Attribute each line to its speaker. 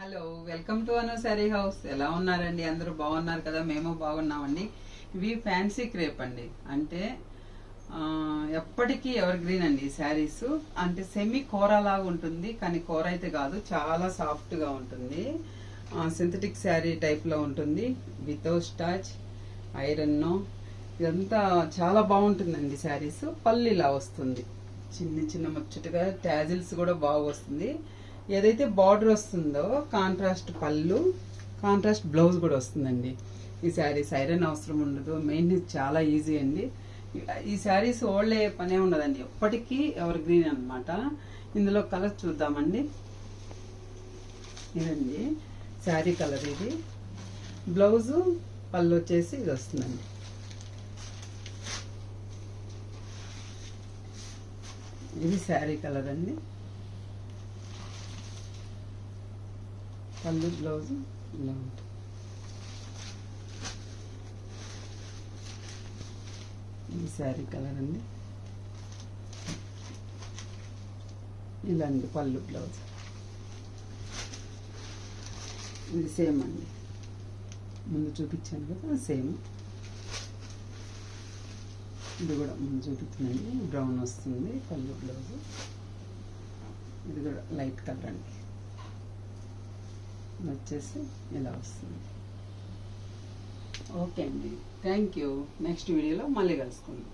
Speaker 1: Hello, welcome to Anu sari house. ఎలా ఉన్నారండి? అందరూ బాగున్నారు కదా? మేము బాగున్నామండి. ఇవి ఫ్యాన్సీ క్రేప్ అండి. అంటే ఎప్పటికీ ఎవర్ గ్రీన్ అండి. ఈ శారీస్ అంటే సెమీ కూర లాగా ఉంటుంది, కానీ కూర అయితే కాదు, చాలా సాఫ్ట్ గా ఉంటుంది. సింథటిక్ శారీ టైప్ లో ఉంటుంది, వితౌట్ స్టాచ్, ఐరన్. ఇదంతా చాలా బాగుంటుందండి. శారీస్ పళ్ళు ఇలా వస్తుంది, చిన్న చిన్న ముచ్చటగా ట్యాజిల్స్ కూడా బాగా వస్తుంది. ఏదైతే బార్డర్ వస్తుందో కాంట్రాస్ట్ పళ్ళు, కాంట్రాస్ట్ బ్లౌజ్ కూడా వస్తుందండి. ఈ శారీస్ ఐరన్ అవసరం ఉండదు, మెయింటెనెన్స్ చాలా ఈజీ అండి. ఈ శారీస్ ఓల్డ్ అయ్యే పనే ఉండదండి, ఎప్పటికీ ఎవర్ గ్రీన్ అనమాట. ఇందులో కలర్ చూద్దామండి. ఇదండి శారీ కలర్, ఇది బ్లౌజు, పళ్ళు వచ్చేసి ఇది వస్తుందండి. ఇది శారీ కలర్ అండి. పళ్ళు, బ్లౌజ్ ఇలా ఉంటుంది. ఈ శారీ కలర్ అండి. ఇలా అండి పళ్ళు, బ్లౌజ్. ఇది సేమ్ అండి, ముందు చూపించాను కదా సేమ్. ఇది కూడా ముందు చూపించిందండి, బ్రౌన్ వస్తుంది పళ్ళు, బ్లౌజ్. ఇది కూడా లైట్ కలర్ అండి, వచ్చేసి ఇలా వస్తుంది. ఓకే అండి, థ్యాంక్ యూ. నెక్స్ట్ వీడియోలో మళ్ళీ కలుసుకుందాం.